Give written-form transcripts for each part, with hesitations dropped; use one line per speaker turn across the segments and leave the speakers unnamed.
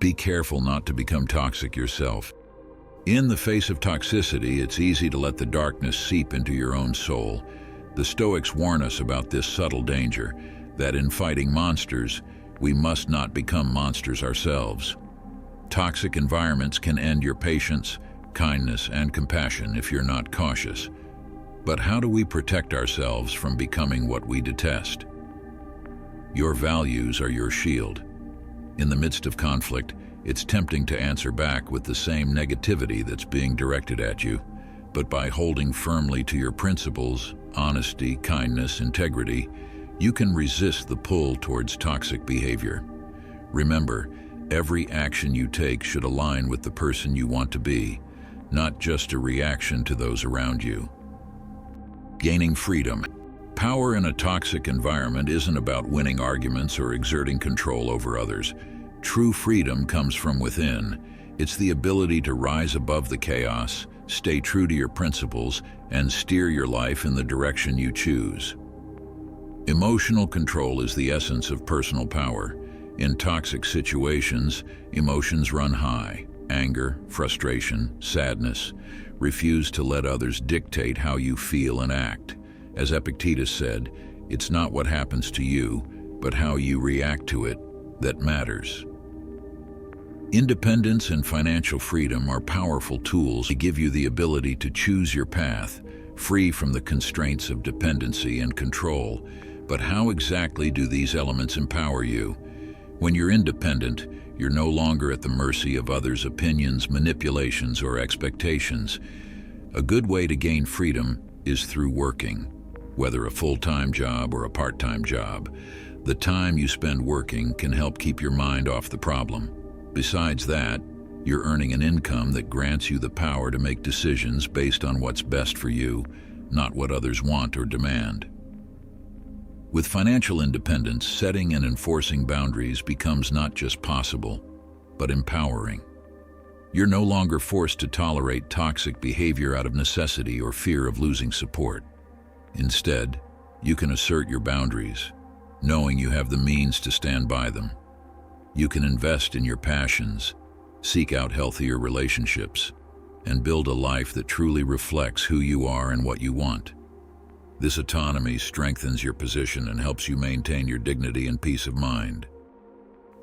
Be careful not to become toxic yourself. In the face of toxicity, it's easy to let the darkness seep into your own soul. The Stoics warn us about this subtle danger, that in fighting monsters, we must not become monsters ourselves. Toxic environments can end your patience, kindness, and compassion if you're not cautious. But how do we protect ourselves from becoming what we detest? Your values are your shield. In the midst of conflict, it's tempting to answer back with the same negativity that's being directed at you. But by holding firmly to your principles, honesty, kindness, integrity, you can resist the pull towards toxic behavior. Remember, every action you take should align with the person you want to be, not just a reaction to those around you. Gaining freedom. Power in a toxic environment isn't about winning arguments or exerting control over others. True freedom comes from within. It's the ability to rise above the chaos, stay true to your principles, and steer your life in the direction you choose. Emotional control is the essence of personal power. In toxic situations, emotions run high. Anger, frustration, sadness. Refuse to let others dictate how you feel and act. As Epictetus said, it's not what happens to you, but how you react to it that matters. Independence and financial freedom are powerful tools to give you the ability to choose your path, free from the constraints of dependency and control. But how exactly do these elements empower you? When you're independent, you're no longer at the mercy of others' opinions, manipulations, or expectations. A good way to gain freedom is through working, whether a full-time job or a part-time job. The time you spend working can help keep your mind off the problem. Besides that, you're earning an income that grants you the power to make decisions based on what's best for you, not what others want or demand. With financial independence, setting and enforcing boundaries becomes not just possible, but empowering. You're no longer forced to tolerate toxic behavior out of necessity or fear of losing support. Instead, you can assert your boundaries, knowing you have the means to stand by them. You can invest in your passions, seek out healthier relationships, and build a life that truly reflects who you are and what you want. This autonomy strengthens your position and helps you maintain your dignity and peace of mind.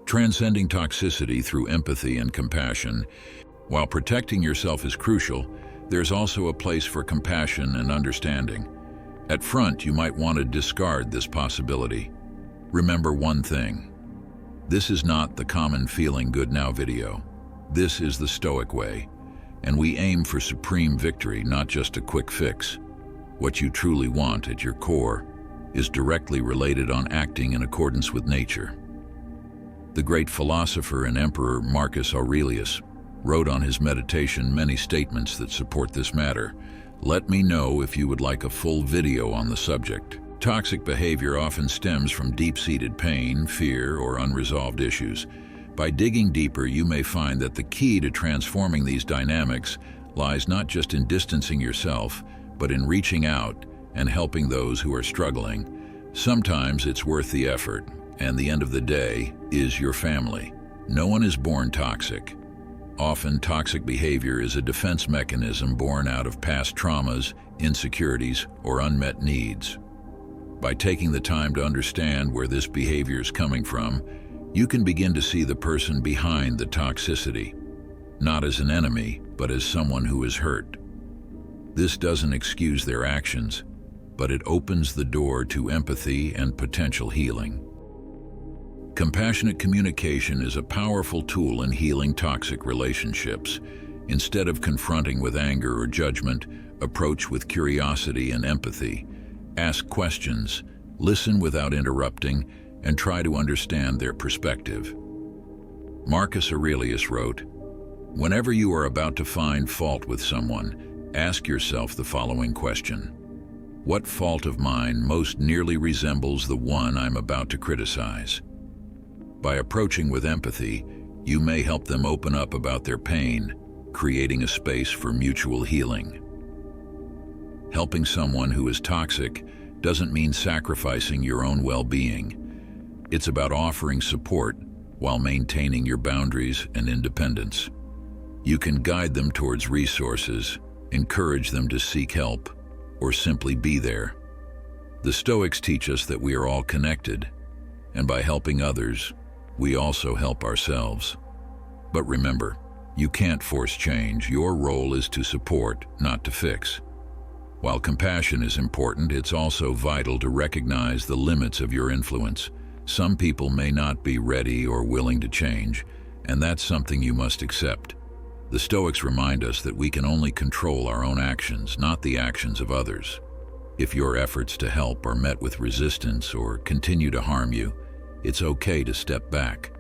Transcending toxicity through empathy and compassion. While protecting yourself is crucial, there's also a place for compassion and understanding. At front, you might want to discard this possibility. Remember one thing. This is not the common feeling good now video. This is the Stoic way, and we aim for supreme victory, not just a quick fix. What you truly want at your core is directly related on acting in accordance with nature. The great philosopher and emperor Marcus Aurelius wrote on his meditation many statements that support this matter. Let me know if you would like a full video on the subject. Toxic behavior often stems from deep-seated pain, fear, or unresolved issues. By digging deeper, you may find that the key to transforming these dynamics lies not just in distancing yourself, but in reaching out and helping those who are struggling. Sometimes it's worth the effort, and the end of the day is your family. No one is born toxic. Often, toxic behavior is a defense mechanism born out of past traumas, insecurities, or unmet needs. By taking the time to understand where this behavior is coming from, you can begin to see the person behind the toxicity, not as an enemy, but as someone who is hurt. This doesn't excuse their actions, but it opens the door to empathy and potential healing. Compassionate communication is a powerful tool in healing toxic relationships. Instead of confronting with anger or judgment, approach with curiosity and empathy. Ask questions, listen without interrupting, and try to understand their perspective. Marcus Aurelius wrote, "Whenever you are about to find fault with someone, ask yourself the following question. What fault of mine most nearly resembles the one I'm about to criticize?" By approaching with empathy, you may help them open up about their pain, creating a space for mutual healing. Helping someone who is toxic doesn't mean sacrificing your own well-being. It's about offering support, while maintaining your boundaries and independence. You can guide them towards resources, encourage them to seek help, or simply be there. The Stoics teach us that we are all connected, and by helping others, we also help ourselves. But remember, you can't force change. Your role is to support, not to fix. While compassion is important, it's also vital to recognize the limits of your influence. Some people may not be ready or willing to change, and that's something you must accept. The Stoics remind us that we can only control our own actions, not the actions of others. If your efforts to help are met with resistance or continue to harm you, it's okay to step back.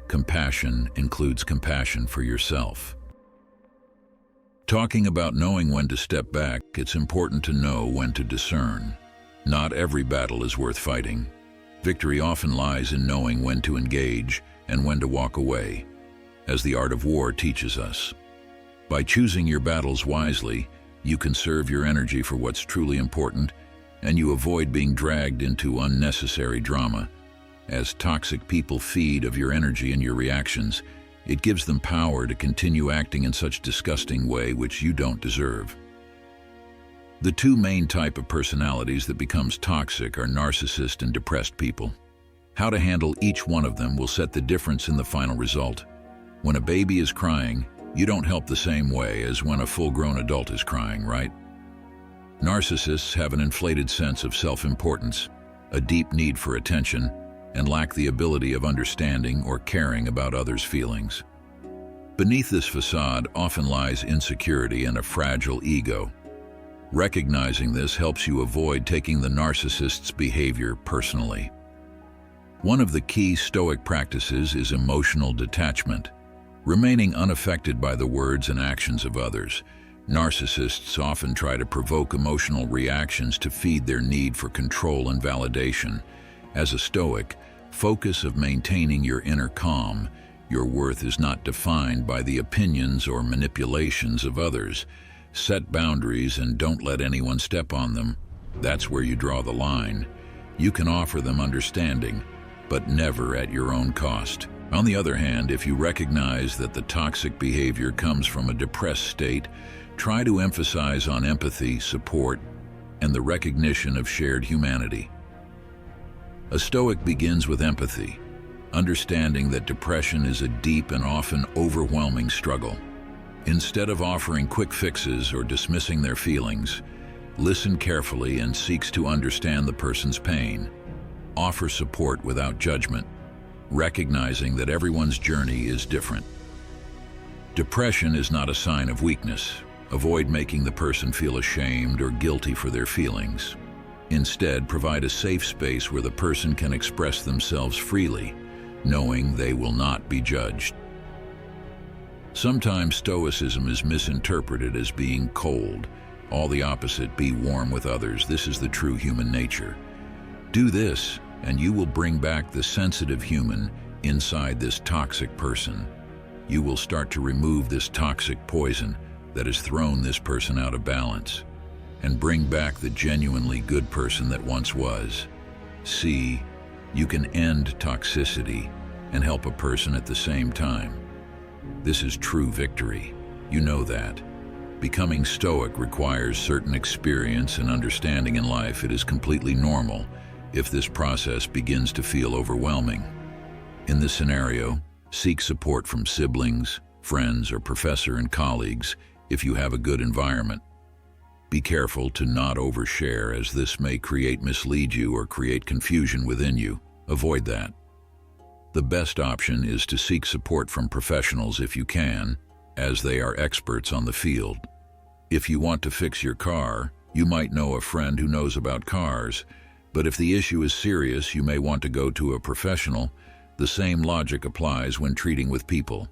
Compassion includes compassion for yourself. Talking about knowing when to step back, it's important to know when to discern. Not every battle is worth fighting. Victory often lies in knowing when to engage and when to walk away, as the art of war teaches us. By choosing your battles wisely, you conserve your energy for what's truly important, and you avoid being dragged into unnecessary drama. As toxic people feed of your energy and your reactions, it gives them power to continue acting in such disgusting way which you don't deserve. The two main types of personalities that becomes toxic are narcissist and depressed people. How to handle each one of them will set the difference in the final result. When a baby is crying, you don't help the same way as when a full-grown adult is crying, right? Narcissists have an inflated sense of self-importance, a deep need for attention, and lack the ability of understanding or caring about others' feelings. Beneath this facade often lies insecurity and a fragile ego. Recognizing this helps you avoid taking the narcissist's behavior personally. One of the key Stoic practices is emotional detachment, remaining unaffected by the words and actions of others. Narcissists often try to provoke emotional reactions to feed their need for control and validation. As a Stoic, focus of maintaining your inner calm. Your worth is not defined by the opinions or manipulations of others. Set boundaries and don't let anyone step on them. That's where you draw the line. You can offer them understanding, but never at your own cost. On the other hand, if you recognize that the toxic behavior comes from a depressed state, try to emphasize on empathy, support, and the recognition of shared humanity. A Stoic begins with empathy, understanding that depression is a deep and often overwhelming struggle. Instead of offering quick fixes or dismissing their feelings, listen carefully and seeks to understand the person's pain. Offer support without judgment, recognizing that everyone's journey is different. Depression is not a sign of weakness. Avoid making the person feel ashamed or guilty for their feelings. Instead, provide a safe space where the person can express themselves freely, knowing they will not be judged. Sometimes Stoicism is misinterpreted as being cold. All the opposite, be warm with others. This is the true human nature. Do this, and you will bring back the sensitive human inside this toxic person. You will start to remove this toxic poison that has thrown this person out of balance, and bring back the genuinely good person that once was. See, you can end toxicity and help a person at the same time. This is true victory. You know that. Becoming Stoic requires certain experience and understanding in life. It is completely normal if this process begins to feel overwhelming. In this scenario, seek support from siblings, friends, or professor and colleagues if you have a good environment. Be careful to not overshare, as this may mislead you or create confusion within you. Avoid that. The best option is to seek support from professionals if you can, as they are experts on the field. If you want to fix your car, you might know a friend who knows about cars, but if the issue is serious, you may want to go to a professional. The same logic applies when treating with people.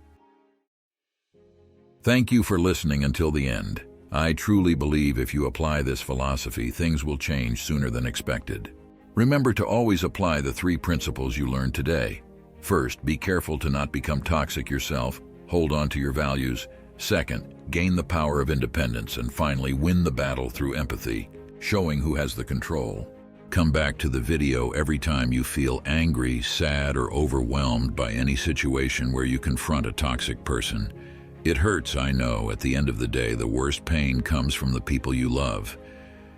Thank you for listening until the end. I truly believe if you apply this philosophy, things will change sooner than expected. Remember to always apply the 3 principles you learned today. First, be careful to not become toxic yourself. Hold on to your values. Second, gain the power of independence. And finally, win the battle through empathy, showing who has the control. Come back to the video every time you feel angry, sad, or overwhelmed by any situation where you confront a toxic person. It hurts, I know. At the end of the day, the worst pain comes from the people you love.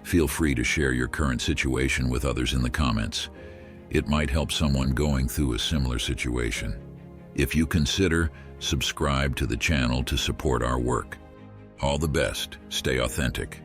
Feel free to share your current situation with others in the comments. It might help someone going through a similar situation. If you consider, subscribe to the channel to support our work. All the best. Stay authentic.